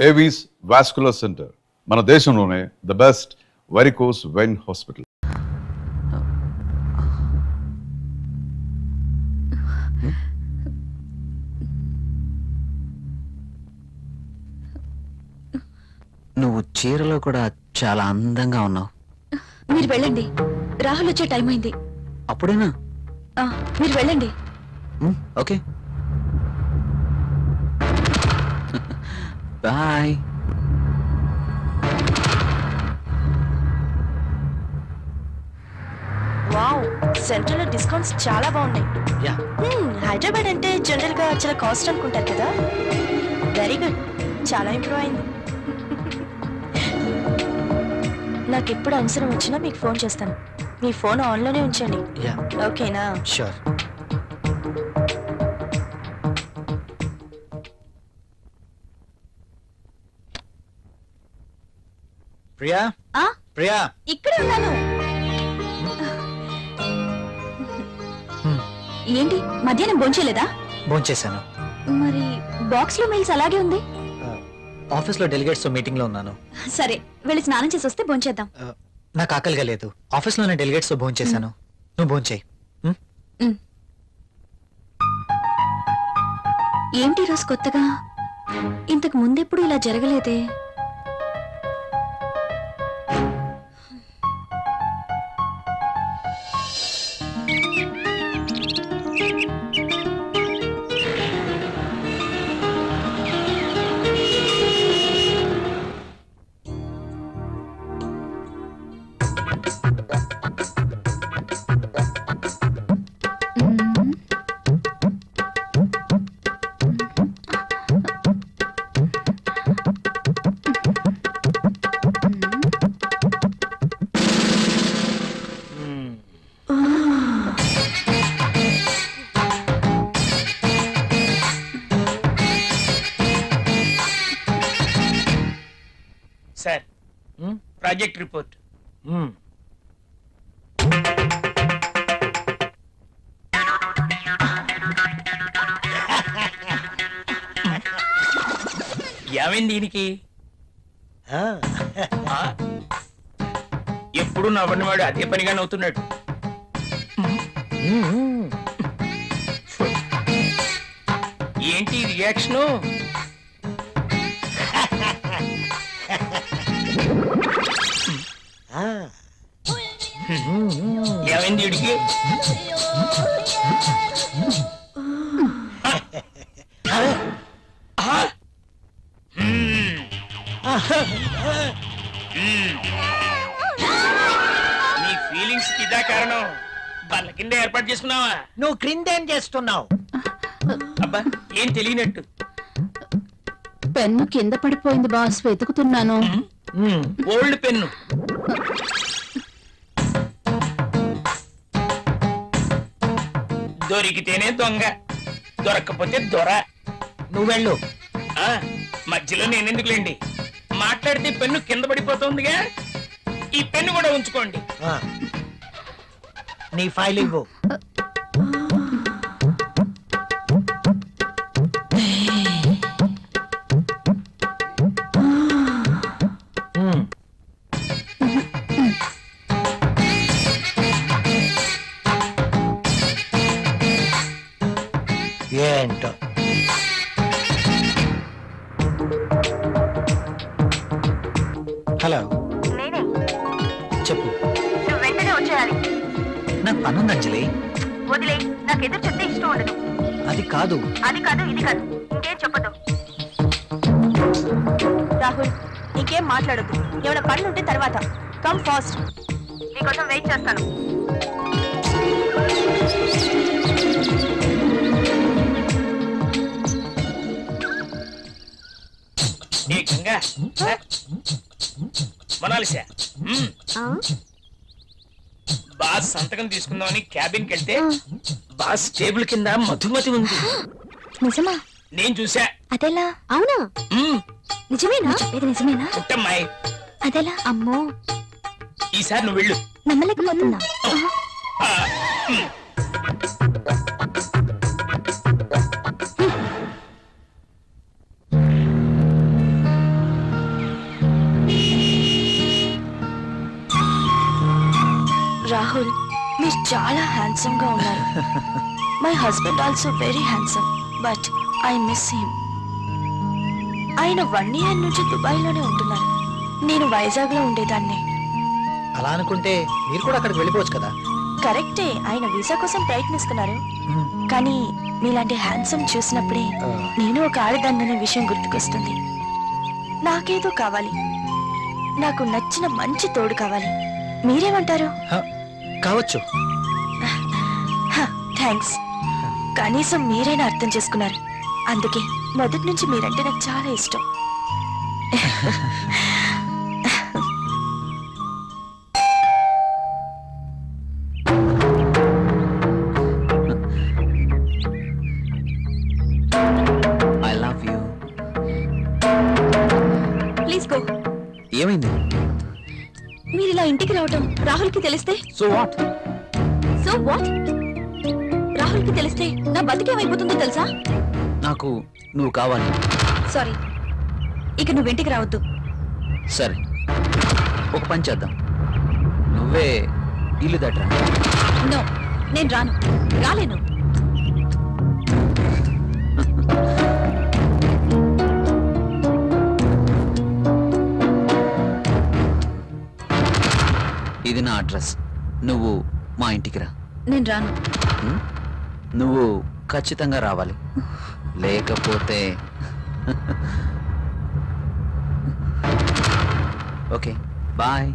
Avis vascular centre, మన దేశంలోనే the best varicose vein hospital. నువ్వు చీరలో కూడా చాలా అందంగా ఉన్నావు. మీరు వెళ్ళండి, రాహుల్ వచ్చే టైం అయింది. అప్పుడేనా? మీరు వెళ్ళండి. Okay bye. వావ్, సెంట్రల్ లో డిస్కౌంట్స్ చాలా బాగున్నాయి. హైదరాబాద్ అంటే జనరల్ గా చాలా కాస్ట్ అనుకుంటారు కదా. వెరీ గుడ్, చాలా ఇంప్రూవ్ అయింది. నాకు ఎప్పుడు అవసరం వచ్చినా మీకు ఫోన్ చేస్తాను. మీ ఫోన్ ఆన్లోనే ఉంచండి, ఓకేనా? షూర్. ప్రియా, ప్రియా, ఇక్కడే ఉన్నాను. ఏంటి మధ్యాహ్నం భోంచేయలేదా? భోంచేశాను. మరి బాక్స్ లో మెయిల్స్ అలాగే ఉంది. ఆఫీస్ లో డెలిగేట్స్ తో మీటింగ్ లో ఉన్నాను. సరే, వెళ్ళి స్నానం చేసి వస్తే భోంచేద్దాం. నాకు ఆకలిగా లేదు. ఆఫీస్ లోనే డెలిగేట్స్ తో భోంచేశాను. నువ్వు భోంచేయి. ఏంటి రోజు కొత్తగా? ఇంతకు ముందెప్పుడు ఇలా జరగలేదే. Sir, project report. ఏమైంది దీనికి? ఎప్పుడు నవ్వనివాడు అదే పనిగా నవ్వుతున్నాడు. ఏంటి రియాక్షను? ఏమైంది వీడికి? నీ ఫీలింగ్స్ కి ఇదా కారణం? బల్ల కింద ఏర్పాటు చేసుకున్నావా? నువ్వు క్రిందేం చేస్తున్నావు? అబ్బా, ఏం తెలియనట్టు. పెన్ను కింద పడిపోయింది బాస్, వెతుకుతున్నాను. Old pen. దొరికితేనే దొంగ, దొరక్కపోతే దొర. నువ్వెళ్ళు. మధ్యలో నేనెందుకులేండి, మాట్లాడితే పెన్ను కింద పడిపోతుందిగా. ఈ పెన్ను కూడా ఉంచుకోండి. నీ ఫైల్ ఇవ్వు. ఏంటో హలో, చెప్పు. నువ్వు వెంటనే వచ్చేయాలి. నాకు పనుంది అంజలి. వదిలే, నాకు ఎదురు చెప్తే ఇష్టం ఉండదు. అది కాదు, అది కాదు, ఇది కాదు, ఇంకేం చెప్పదు. రాహుల్, ఇంకేం మాట్లాడద్దు. ఏమైనా పనులు ఉంటే తర్వాత. కమ్ ఫాస్ట్, నీకోసం వెయిట్ చేస్తాను. మనాలిసా, బాస్ సంతకం తీసుకుందామని క్యాబిన్ కి వెళ్తే బాస్ టేబుల్ కింద మధుమతి ఉంది. నిజమా? నేను చూసా. అదెలా? అవునా? నిజమేనా? ఇది నిజమేనా? పుట్టమ్మాయి. అదెలా? అమ్మో, ఈసారి నువ్వు వెళ్ళు. నమ్మలేకపోతున్నా. రాహుల్ మీరు చాలా హ్యాండ్సమ్ గా ఉన్నారు. My husband also very handsome but I miss him. ఆయన 1 year నుంచి దుబాయ్ లోనే ఉంటున్నారు. నేను వైజాగ్ లో ఉండేదాన్ని. అలా అనుకుంటే మీరు కూడా అక్కడికి వెళ్ళిపోవచ్చు కదా. కరెక్టే, ఆయన వీసా కోసం ప్రయత్నిస్తున్నారు. కానీ మీలాంటి హ్యాండ్సమ్ చూసినప్పుడే నేను ఒక ఆడదాన్ననే విషయం గుర్తుకొస్తుంది. నాకేదో కావాలి, నాకు నచ్చిన మంచి తోడు కావాలి. మీరేమంటారు? కావచ్చు. థ్యాంక్స్. కనీసం మీరైనా అర్థం చేసుకున్నారు. అందుకే మొదటి నుంచి మీరంటే నాకు చాలా ఇష్టం. I love you. Please go. ఏమైంది? మీరు ఇలా ఇంటికి రావటం రాహుల్ కి తెలిస్తే? So what? So what? Rahul కి తెలిస్తే నా బతికేమైపోతుందో తెలుసా? నాకు నువ్వు కావాలి. సారీ, ఇక నువ్వు ఇంటికి రావద్దు. సరే, ఒక పని చేద్దాం. నువ్వే ఇల్లు దట్రా. నో, నేను రాను, రాలేను. ఇది నా అడ్రస్. నువ్వు మా ఇంటికి రా. నేను రాను. నువ్వు ఖచ్చితంగా రావాలి, లేకపోతే ఓకే బాయ్.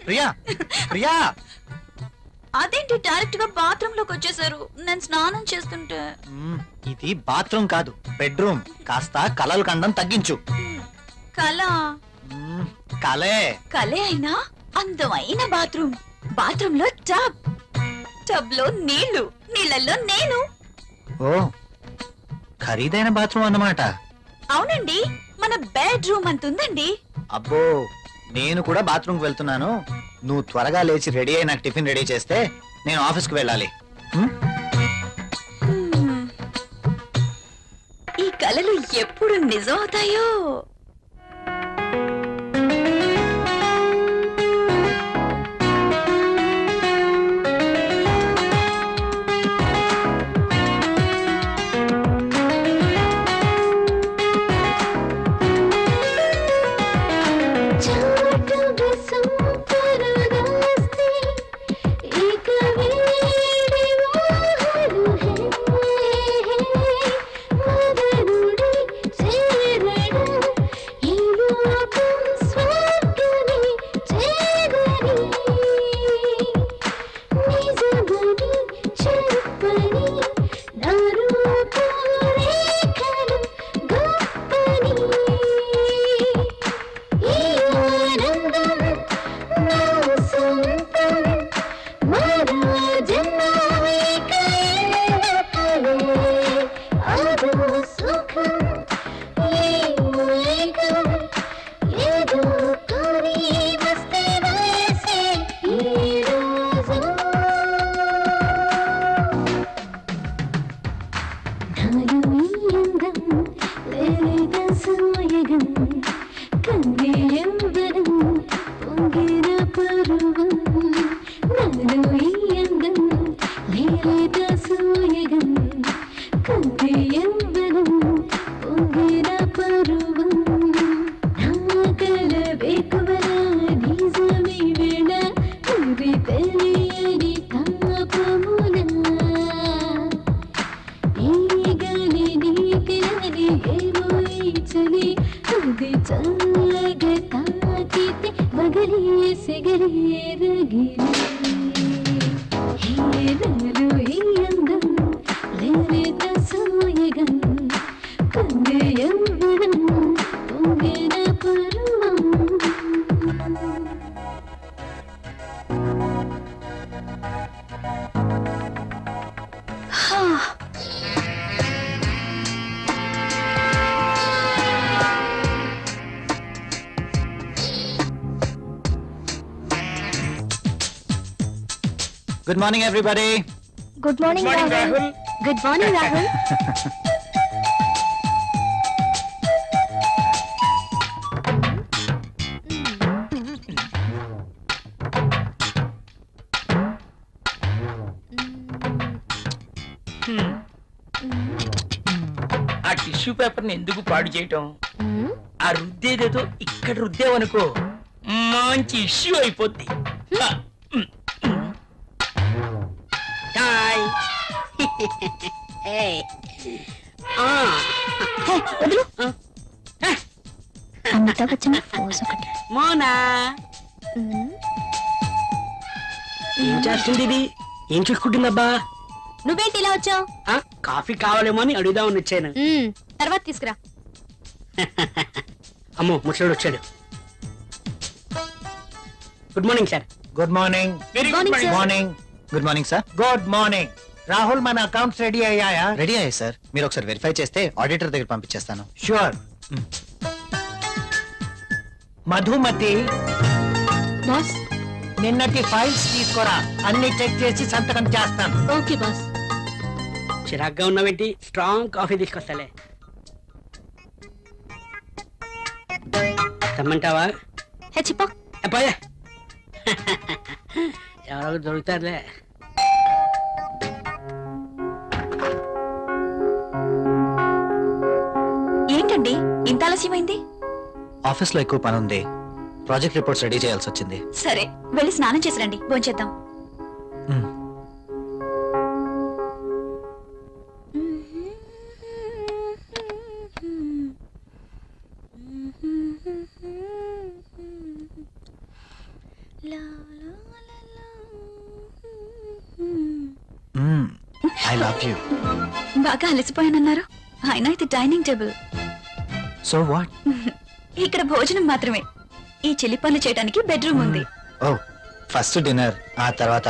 ప్రియా, ప్రియా, అదేంటి డైరెక్ట్ గా బాత్రూమ్ లోకి వచ్చేసారు? నేను స్నానం చేస్తుంటే. ఇది బాత్రూమ్ కాదు, బెడ్రూమ్. కాస్త కలలు కండం తగ్గించు. కళ కలే. కలే అయినా అందమైన బాత్రూమ్. బాత్రూమ్ లో టబ్, టబ్ లో నీళ్లు, నీళ్ళల్లో నేను. ఓ, ఖరీదైన బాత్రూమ్ అన్నమాట. అవునండి, మన బెడ్రూమ్ అంతుందండి. అబ్బో, నేను కూడా బాత్రూమ్కి వెళ్తున్నాను. నువ్వు త్వరగా లేచి రెడీ అయి నాకు టిఫిన్ రెడీ చేస్తే నేను ఆఫీస్కి వెళ్ళాలి. ఈ కలలు ఎప్పుడు నిజం అవుతాయో. పరువం నా కలవే ఏమో ఈ చలి అది చల్లగా తాకితే బగలే సెగలే రగిలే హేరలు ఈ అందం లేత సాయగం కందే యవ్వనం పొంగిన పర్వం good morning everybody. Good morning Rahul. Good morning Rahul. ఆ టిష్యూ పేపర్ ని ఎందుకు పాడు చేయటం? ఆ రుద్దేదేదో ఇక్కడ రుద్దేవనుకో మంచి ఇష్యూ అయిపోద్ది. హాయ్. వదులు. అమితాబ్ బచ్చన్ ఫోజ్ ఒకటి. మోనా ఏం చేస్తుంది ఇది? ఏం చూసుకుంటుందబ్బా? నువ్వేంటి ఇలా వచ్చావు? కాఫీ కావాలేమో అని అడుగుదామని వచ్చాను. తర్వాత తీసుకురా. అమ్మో ముసలోడు వచ్చాడు. Good morning sir. Good morning. Very Morning, good sir. Morning. Good morning sir. Good morning. Rahul మన అకౌంట్స్ రెడీ అయ్యాయా? రెడీ అయ్యాయి సార్. మీరు ఒకసారి వెరిఫై చేస్తే ఆడిటర్ దగ్గర పంపించేస్తాను. షూర్. మధుమతి బాస్. నిన్నటి ఫైల్స్ తీసుకురా, అన్ని చెక్ చేసి సంతకం చేస్తాను. Okay boss. చిరాగ్గా ఉన్నావేంటి? Strong coffee తీసుకొస్తాలే. తెమ్మంటావా? హే చిప్పా. పోయా. ఎవరో దొరుకుతారులే. ఏంటండి ఇంత ఆలస్యమైంది? ఆఫీస్ లో ఎక్కువ పని ఉంది. ప్రాజెక్ట్ రిపోర్ట్స్ రెడీ చేయాల్సి వచ్చింది. సరే వెళ్ళి స్నానం చేసి రండి, భోంచేద్దాం. I love you. బాగా అలసిపోయానన్నారు. అయినా ఇది డైనింగ్ టేబుల్. So what? ఇక్కడ భోజనం మాత్రమే. ఈ చిలి పనులు చేయడానికి బెడ్రూమ్ ఉంది. ఓ, ఫస్ట్ డిన్నర్, ఆ తర్వాత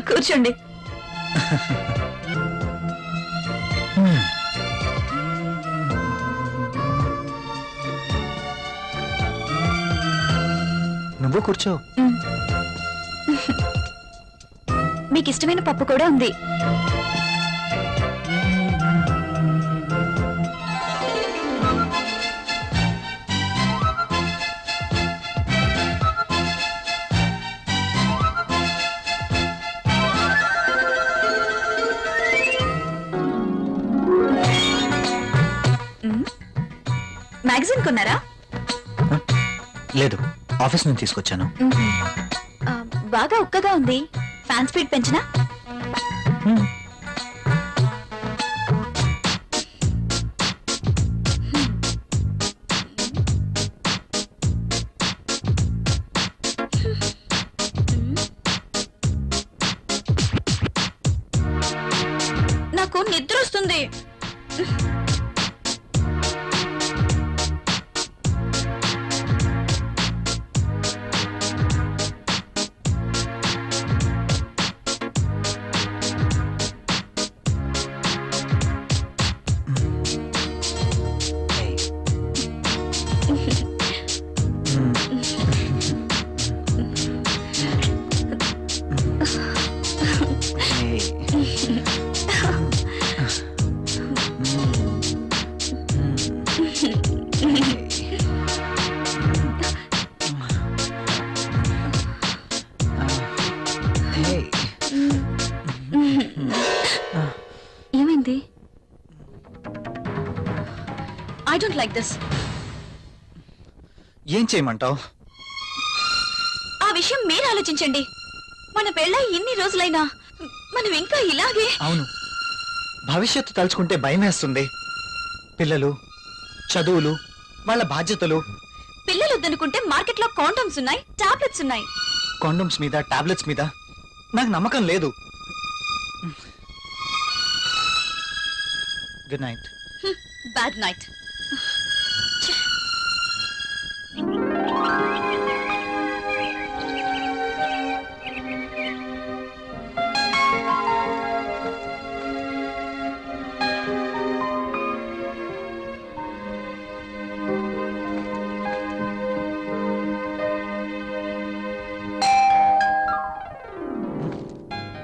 కూర్చోండి. నువ్వు కూర్చో. మీకు ఇష్టమైన పప్పు కూడా ఉంది. మ్యాగజైన్ కొన్నారా? లేదు, ఆఫీస్ నుంచి తీసుకొచ్చాను. ఆ, బాగా ఉక్కగా ఉంది. ఫ్యాన్ స్పీడ్ పెంచినా? నాకు నిద్ర వస్తుంది. ఏమైంది? I don't like this. ఏం చేయమంటావు? ఆ విషయం మీరు ఆలోచించండి. మన పెళ్ళై ఇన్ని రోజులైనా మనం ఇంకా ఇలాగే. అవును, భవిష్యత్తు తలుచుకుంటే భయం వేస్తుంది. పిల్లలు, చదువులు, వాళ్ళ బాధ్యతలు. పిల్లలు వద్దనుకుంటే మార్కెట్ లో కాండమ్స్ ఉన్నాయి, టాబ్లెట్స్ ఉన్నాయి. కాండోమ్స్ మీద, టాబ్లెట్స్ మీద నాకు నమ్మకం లేదు. Good night. Bad night.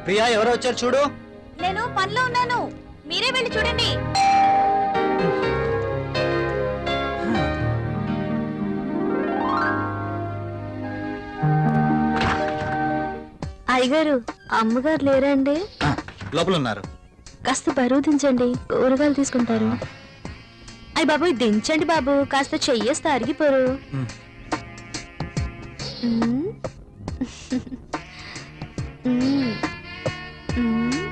Priya, ఎవరో వచ్చారు చూడు. నేను పనిలో ఉన్నాను, మీరే వెళ్ళి చూడండి. అయ్యగారు, అమ్మగారు లేరండి? లోపల ఉన్నారు. కాస్త బరువు దించండి, కూరగాయలు తీసుకుంటారు. అయ్య బాబు, దించండి బాబు, కాస్త చెయ్యేస్తే అరిగిపోరు. మ్. మ్. మ్. మ్.